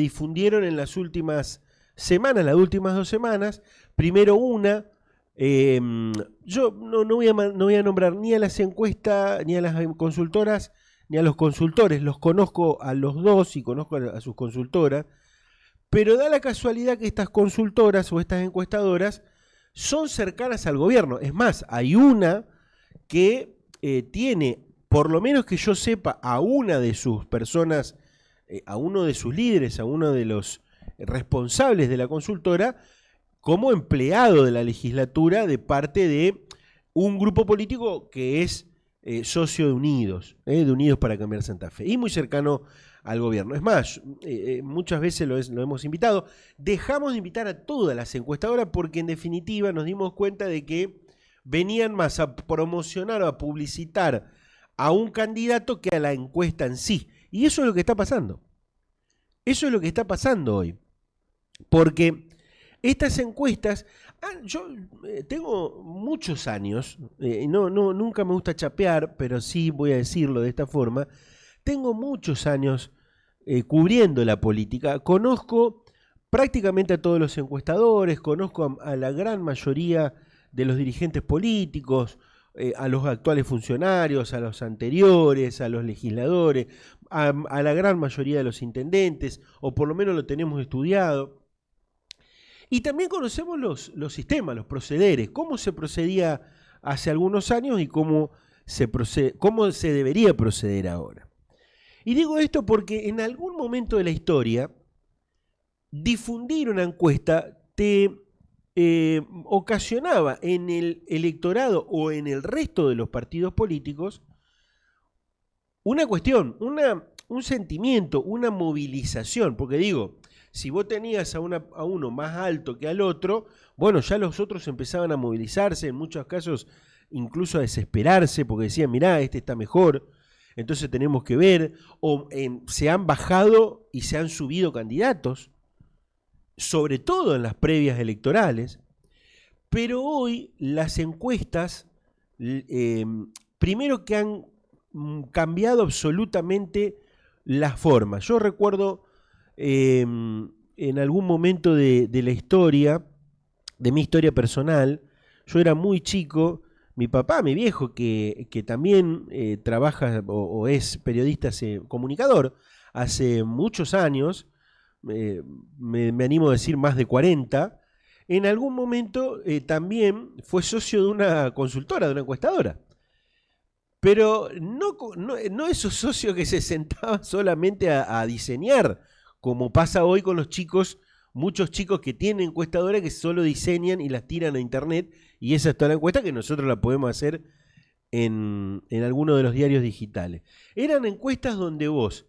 difundieron en las últimas semanas, las últimas 2 semanas. Primero una, yo no voy a nombrar ni a las encuestas, ni a las consultoras, ni a los consultores. Los conozco a los dos y conozco a sus consultoras, pero da la casualidad que estas consultoras o estas encuestadoras son cercanas al gobierno. Es más, hay una que tiene, por lo menos que yo sepa, a una de sus personas, a uno de sus líderes, a uno de los responsables de la consultora, como empleado de la legislatura de parte de un grupo político que es socio de Unidos para Cambiar Santa Fe, y muy cercano al gobierno. Es más, muchas veces lo hemos invitado. Dejamos de invitar a todas las encuestadoras porque en definitiva nos dimos cuenta de que venían más a promocionar o a publicitar a un candidato que a la encuesta en sí. Y eso es lo que está pasando. Eso es lo que está pasando hoy. Porque estas encuestas, yo tengo muchos años, nunca me gusta chapear, pero sí voy a decirlo de esta forma, tengo muchos años cubriendo la política, conozco prácticamente a todos los encuestadores, conozco a la gran mayoría de los dirigentes políticos, a los actuales funcionarios, a los anteriores, a los legisladores, a la gran mayoría de los intendentes, o por lo menos lo tenemos estudiado. Y también conocemos los sistemas, los procederes, cómo se procedía hace algunos años y cómo se debería proceder ahora. Y digo esto porque en algún momento de la historia, difundir una encuesta te ocasionaba en el electorado o en el resto de los partidos políticos una cuestión, un sentimiento, una movilización. Porque digo, si vos tenías a uno más alto que al otro, bueno, ya los otros empezaban a movilizarse, en muchos casos incluso a desesperarse, porque decían, mirá, este está mejor, entonces tenemos que ver, o se han bajado y se han subido candidatos, sobre todo en las previas electorales. Pero hoy las encuestas, primero que han cambiado absolutamente la forma. Yo recuerdo en algún momento de la historia, de mi historia personal, yo era muy chico, mi papá, mi viejo, que también trabaja o es periodista, comunicador, hace muchos años, me animo a decir más de 40, en algún momento también fue socio de una consultora, de una encuestadora. Pero no esos socios que se sentaban solamente a diseñar, como pasa hoy con los chicos, muchos chicos que tienen encuestadoras que solo diseñan y las tiran a internet, y esa es toda la encuesta que nosotros la podemos hacer en alguno de los diarios digitales. Eran encuestas donde vos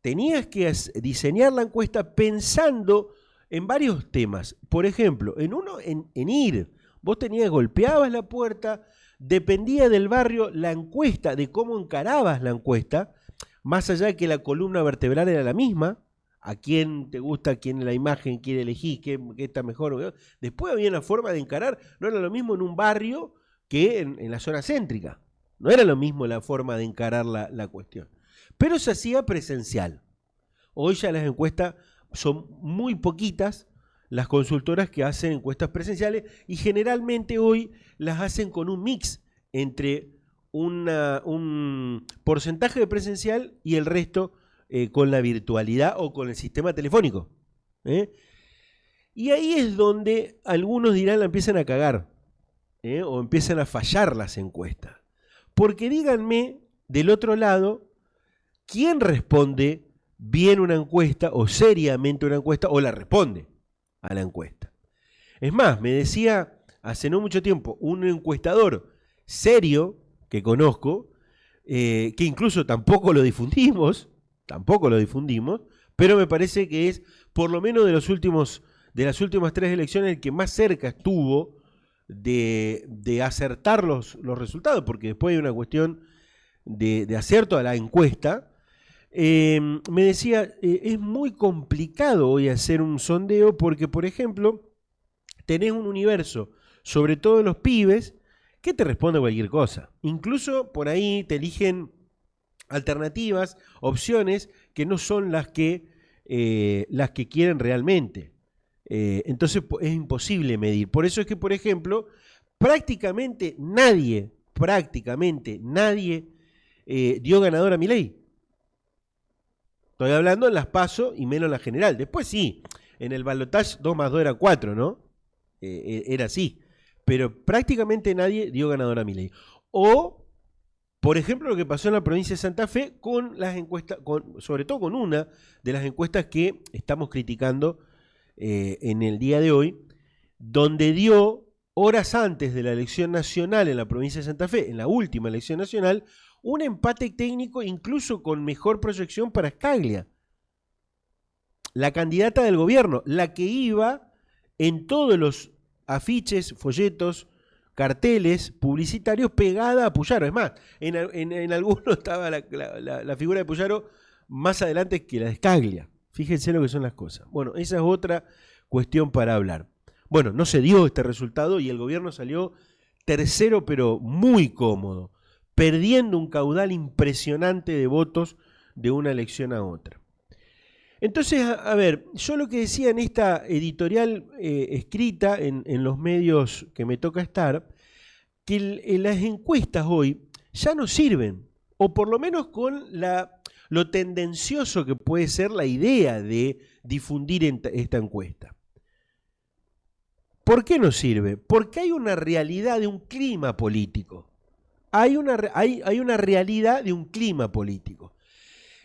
tenías que diseñar la encuesta pensando en varios temas. Por ejemplo, en ir, vos golpeabas la puerta, dependía del barrio la encuesta, de cómo encarabas la encuesta, más allá de que la columna vertebral era la misma, a quién te gusta, quién la imagen quiere elegir, qué está mejor. Después había una forma de encarar, no era lo mismo en un barrio que en la zona céntrica, no era lo mismo la forma de encarar la cuestión. Pero se hacía presencial. Hoy ya las encuestas son muy poquitas, las consultoras que hacen encuestas presenciales, y generalmente hoy las hacen con un mix entre un porcentaje de presencial y el resto con la virtualidad o con el sistema telefónico. Y ahí es donde algunos dirán la empiezan a cagar, o empiezan a fallar las encuestas. Porque díganme, del otro lado, ¿quién responde bien una encuesta o seriamente una encuesta o la responde a la encuesta? Es más, me decía hace no mucho tiempo un encuestador serio que conozco, que incluso tampoco lo difundimos, pero me parece que es, por lo menos de las últimas 3 elecciones, el que más cerca estuvo de acertar los resultados, porque después hay una cuestión de acierto a la encuesta. Me decía, es muy complicado hoy hacer un sondeo porque, por ejemplo, tenés un universo, sobre todo los pibes, que te responde cualquier cosa. Incluso por ahí te eligen alternativas, opciones que no son las que las que quieren realmente. Entonces es imposible medir. Por eso es que, por ejemplo, prácticamente nadie dio ganador a Milei. Estoy hablando en las PASO y menos en la general. Después sí, en el balotaje 2 más 2 era 4, ¿no? Era así. Pero prácticamente nadie dio ganador a Milei. O, por ejemplo, lo que pasó en la provincia de Santa Fe con las encuestas, sobre todo con una de las encuestas que estamos criticando en el día de hoy, donde dio horas antes de la elección nacional en la provincia de Santa Fe, en la última elección nacional, un empate técnico incluso con mejor proyección para Scalia, la candidata del gobierno, la que iba en todos los afiches, folletos, carteles publicitarios pegada a Puyaro. Es más, en algunos estaba la figura de Puyaro más adelante que la de Scalia. Fíjense lo que son las cosas. Bueno, esa es otra cuestión para hablar. Bueno, no se dio este resultado y el gobierno salió tercero, pero muy cómodo, perdiendo un caudal impresionante de votos de una elección a otra. Entonces, a ver, yo lo que decía en esta editorial escrita en los medios que me toca estar, que las encuestas hoy ya no sirven, o por lo menos con lo tendencioso que puede ser la idea de difundir esta encuesta. ¿Por qué no sirve? Porque hay una realidad de un clima político. Hay una realidad de un clima político.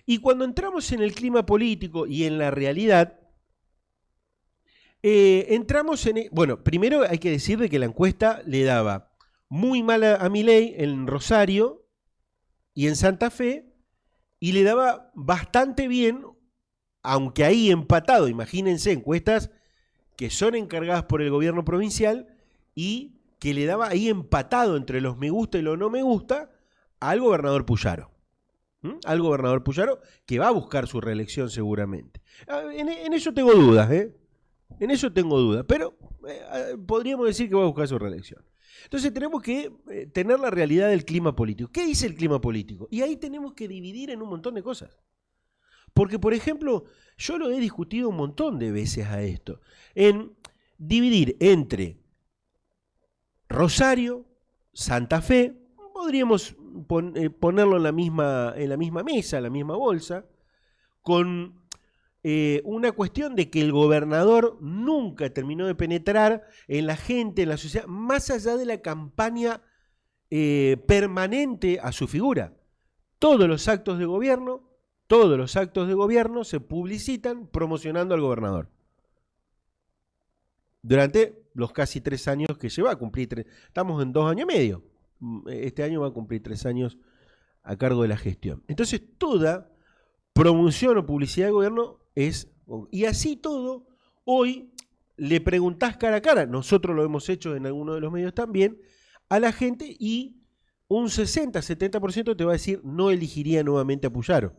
Y cuando entramos en el clima político y en la realidad, entramos en... Bueno, primero hay que decir de que la encuesta le daba muy mal a Milei en Rosario y en Santa Fe, y le daba bastante bien, aunque ahí empatado, imagínense, encuestas que son encargadas por el gobierno provincial y que le daba ahí empatado entre los me gusta y los no me gusta al gobernador Puyaro. Al gobernador Puyaro, que va a buscar su reelección seguramente. En eso tengo dudas, en eso tengo dudas, pero podríamos decir que va a buscar su reelección. Entonces tenemos que tener la realidad del clima político. ¿Qué dice el clima político? Y ahí tenemos que dividir en un montón de cosas. Porque, por ejemplo, yo lo he discutido un montón de veces a esto, en dividir entre Rosario, Santa Fe, podríamos ponerlo en la misma mesa, en la misma bolsa, con una cuestión de que el gobernador nunca terminó de penetrar en la gente, en la sociedad, más allá de la campaña permanente a su figura. Todos los actos de gobierno se publicitan promocionando al gobernador. Durante los casi 3 años que lleva a cumplir, estamos en 2 años y medio. Este año va a cumplir 3 años a cargo de la gestión. Entonces, toda promoción o publicidad de gobierno es... Y así todo, hoy le preguntás cara a cara, nosotros lo hemos hecho en algunos de los medios también, a la gente y un 60-70% te va a decir no elegiría nuevamente a Puyaro.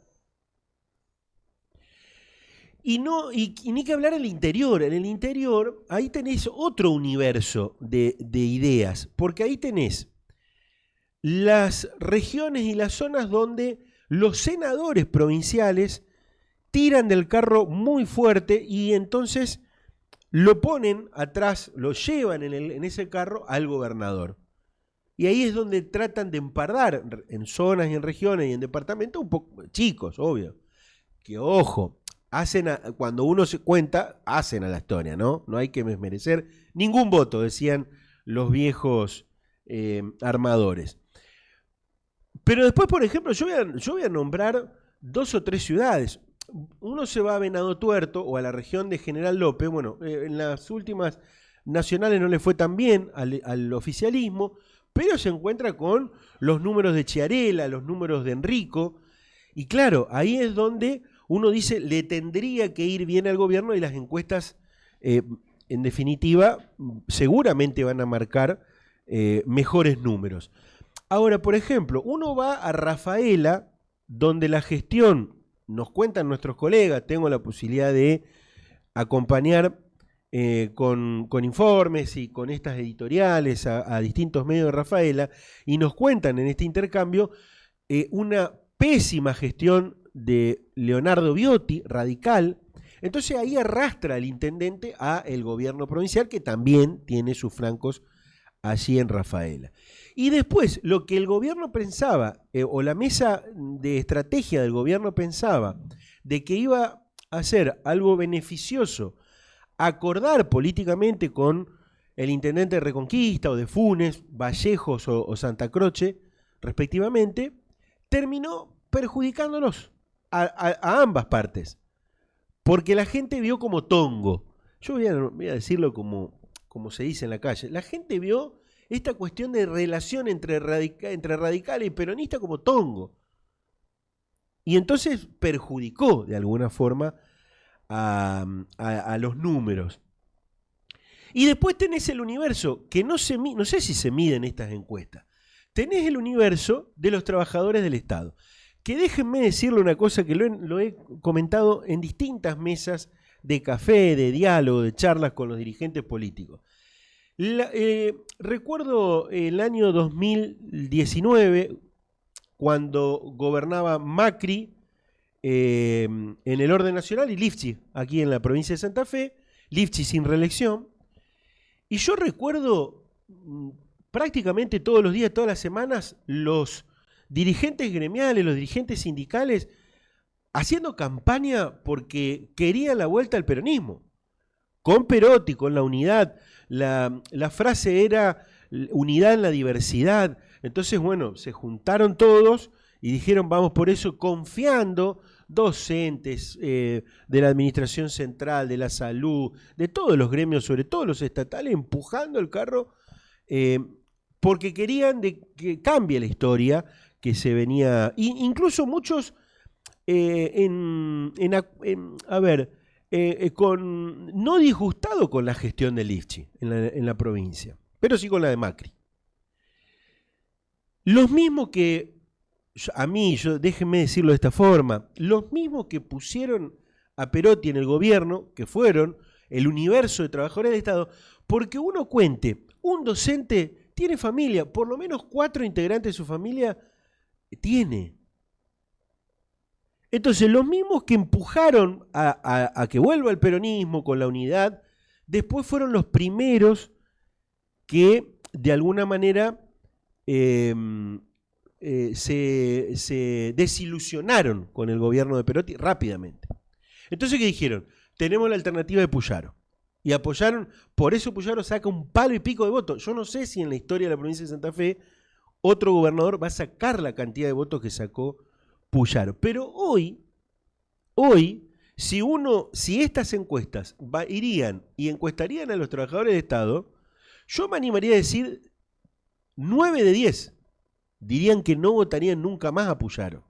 Y ni que hablar en el interior, ahí tenés otro universo de ideas, porque ahí tenés las regiones y las zonas donde los senadores provinciales tiran del carro muy fuerte y entonces lo ponen atrás, lo llevan en ese carro al gobernador. Y ahí es donde tratan de empardar en zonas y en regiones y en departamentos un poco chicos, obvio. Que ojo, cuando uno se cuenta, hacen a la historia, ¿no? No hay que desmerecer ningún voto, decían los viejos armadores. Pero después, por ejemplo, yo voy a nombrar 2 o 3 ciudades. Uno se va a Venado Tuerto o a la región de General López. Bueno, en las últimas nacionales no le fue tan bien al oficialismo, pero se encuentra con los números de Chiarella, los números de Enrico. Y claro, ahí es donde uno dice, le tendría que ir bien al gobierno y las encuestas, en definitiva, seguramente van a marcar mejores números. Ahora, por ejemplo, uno va a Rafaela, donde la gestión, nos cuentan nuestros colegas, tengo la posibilidad de acompañar con informes y con estas editoriales a distintos medios de Rafaela, y nos cuentan en este intercambio una pésima gestión de Leonardo Viotti, radical, Entonces ahí arrastra el intendente a el gobierno provincial, que también tiene sus flancos allí en Rafaela. Y después, lo que el gobierno pensaba, o la mesa de estrategia del gobierno pensaba, de que iba a ser algo beneficioso, acordar políticamente con el intendente de Reconquista o de Funes, Vallejos o Santa Croce, respectivamente, terminó perjudicándolos a ambas partes. Porque la gente vio como tongo. Yo voy a decirlo como se dice en la calle. La gente vio esta cuestión de relación entre radicales y peronistas como tongo. Y entonces perjudicó de alguna forma a los números. Y después tenés el universo, que no sé si se mide en estas encuestas. Tenés el universo de los trabajadores del Estado. Que déjenme decirle una cosa que lo he comentado en distintas mesas de café, de diálogo, de charlas con los dirigentes políticos. Recuerdo el año 2019, cuando gobernaba Macri en el orden nacional y Lifchi aquí en la provincia de Santa Fe, Lifchi sin reelección. Y yo recuerdo prácticamente todos los días, todas las semanas, los dirigentes gremiales, los dirigentes sindicales, haciendo campaña porque querían la vuelta al peronismo. Con Perotti, con la unidad. La frase era unidad en la diversidad. Entonces, bueno, se juntaron todos y dijeron vamos por eso, confiando, docentes de la administración central, de la salud, de todos los gremios, sobre todo los estatales, empujando el carro porque querían que cambie la historia que se venía, incluso muchos no disgustado con la gestión de Lifchi en la provincia, pero sí con la de Macri. Los mismos que, déjenme decirlo de esta forma, los mismos que pusieron a Perotti en el gobierno, que fueron el universo de trabajadores del Estado, porque uno cuente, un docente tiene familia, por lo menos 4 integrantes de su familia tiene. Entonces, los mismos que empujaron a que vuelva el peronismo con la unidad, después fueron los primeros que, de alguna manera, se desilusionaron con el gobierno de Perotti rápidamente. Entonces, ¿qué dijeron? Tenemos la alternativa de Puyaro. Y apoyaron, por eso Puyaro saca un palo y pico de votos. Yo no sé si en la historia de la provincia de Santa Fe otro gobernador va a sacar la cantidad de votos que sacó Puyaro. Pero hoy, si estas encuestas irían y encuestarían a los trabajadores de Estado, yo me animaría a decir 9 de 10 dirían que no votarían nunca más a Puyaro.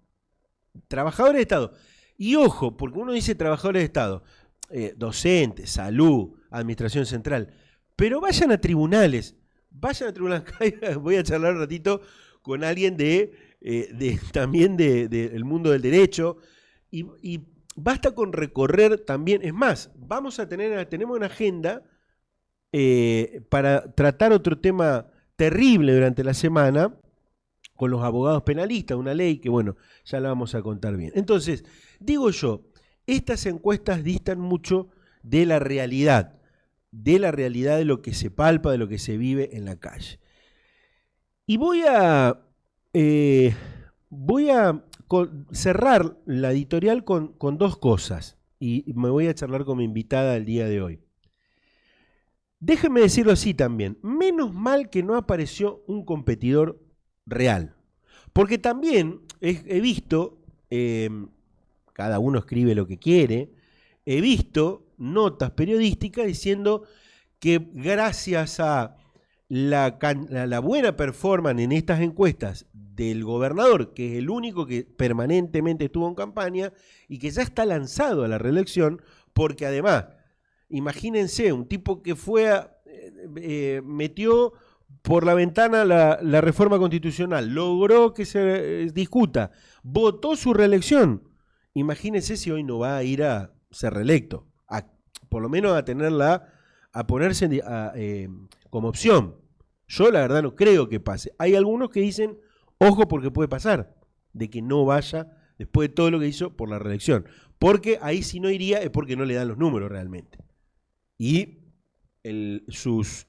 Trabajadores de Estado. Y ojo, porque uno dice trabajadores de Estado, docentes, salud, administración central, pero vayan a tribunales. Voy a charlar un ratito con alguien también del mundo del derecho, y basta con recorrer también. Es más, tenemos una agenda para tratar otro tema terrible durante la semana con los abogados penalistas, una ley que, bueno, ya la vamos a contar bien. Entonces, digo yo, estas encuestas distan mucho de la realidad de lo que se palpa, de lo que se vive en la calle. Y voy a cerrar la editorial con dos cosas, y me voy a charlar con mi invitada el día de hoy. Déjenme decirlo así también, menos mal que no apareció un competidor real, porque también he visto, cada uno escribe lo que quiere, he visto notas periodísticas diciendo que gracias a la buena performance en estas encuestas del gobernador, que es el único que permanentemente estuvo en campaña y que ya está lanzado a la reelección, porque además, imagínense, un tipo que metió por la ventana la reforma constitucional, logró que se discuta, votó su reelección. Imagínense si hoy no va a ir a ser reelecto, por lo menos a ponerse como opción. Yo la verdad no creo que pase. Hay algunos que dicen, ojo porque puede pasar, de que no vaya después de todo lo que hizo por la reelección. Porque ahí si no iría es porque no le dan los números realmente. Y sus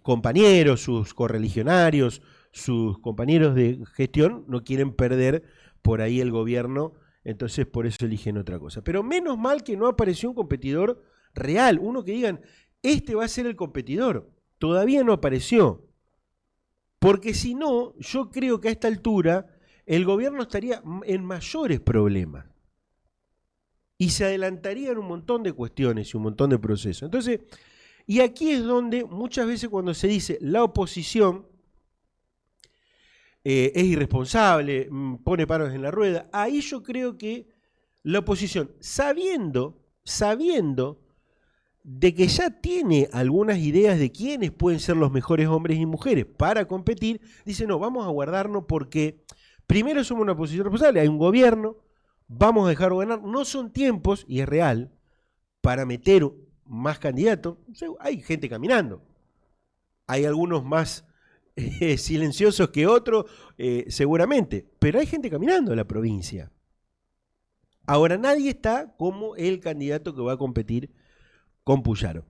compañeros, sus correligionarios, sus compañeros de gestión no quieren perder por ahí el gobierno, entonces por eso eligen otra cosa. Pero menos mal que no apareció un competidor real, uno que digan, este va a ser el competidor. Todavía no apareció. Porque si no, yo creo que a esta altura el gobierno estaría en mayores problemas. Y se adelantarían un montón de cuestiones y un montón de procesos. Entonces, y aquí es donde muchas veces cuando se dice la oposición es irresponsable, pone palos en la rueda, ahí yo creo que la oposición, sabiendo de que ya tiene algunas ideas de quiénes pueden ser los mejores hombres y mujeres para competir, dice, no, vamos a guardarnos porque primero somos una oposición responsable, hay un gobierno, vamos a dejar gobernar, no son tiempos, y es real, para meter más candidatos, hay gente caminando, hay algunos más silenciosos que otros, seguramente, pero hay gente caminando en la provincia. Ahora nadie está como el candidato que va a competir con Puyaro.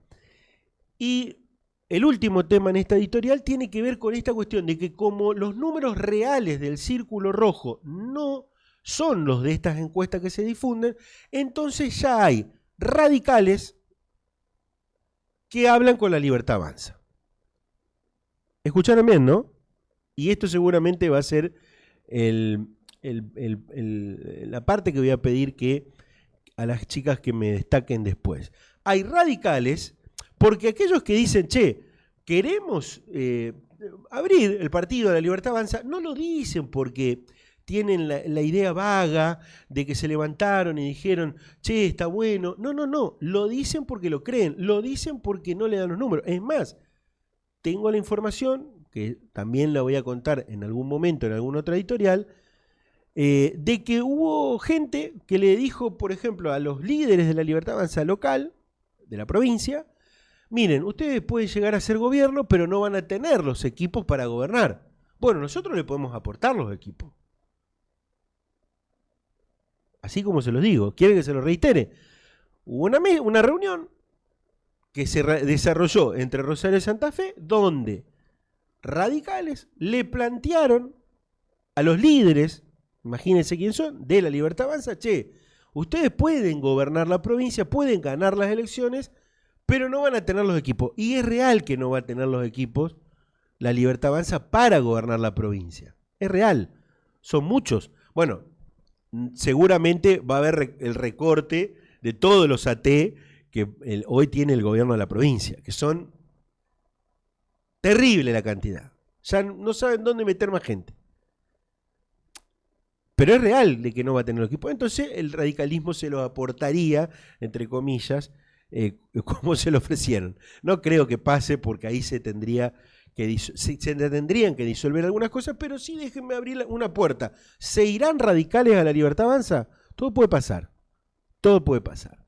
Y el último tema en esta editorial tiene que ver con esta cuestión de que como los números reales del Círculo Rojo no son los de estas encuestas que se difunden, entonces ya hay radicales que hablan con La Libertad Avanza. Escucharon bien, ¿no? Y esto seguramente va a ser la parte que voy a pedir que a las chicas que me destaquen después. Hay radicales, porque aquellos que dicen, che, queremos abrir el partido de La Libertad Avanza, no lo dicen porque tienen la idea vaga de que se levantaron y dijeron, che, está bueno. No, no, no, lo dicen porque lo creen, lo dicen porque no le dan los números. Es más, tengo la información, que también la voy a contar en algún momento en alguna otra editorial, de que hubo gente que le dijo, por ejemplo, a los líderes de La Libertad Avanza local, de la provincia, miren, ustedes pueden llegar a ser gobierno, pero no van a tener los equipos para gobernar. Bueno, nosotros le podemos aportar los equipos. Así como se los digo, ¿quieren que se los reitere? Hubo una reunión que se desarrolló entre Rosario y Santa Fe, donde radicales le plantearon a los líderes, imagínense quién son, de La Libertad Avanza, che, ustedes pueden gobernar la provincia, pueden ganar las elecciones, pero no van a tener los equipos. Y es real que no va a tener los equipos La Libertad Avanza para gobernar la provincia. Es real. Son muchos. Bueno, seguramente va a haber el recorte de todos los AT que hoy tiene el gobierno de la provincia, que son terrible la cantidad. Ya no saben dónde meter más gente. Pero es real de que no va a tener equipo. Entonces el radicalismo se lo aportaría, entre comillas, como se lo ofrecieron. No creo que pase porque ahí se tendrían que disolver algunas cosas, pero sí déjenme abrir una puerta. ¿Se irán radicales a La Libertad Avanza? Todo puede pasar. Todo puede pasar.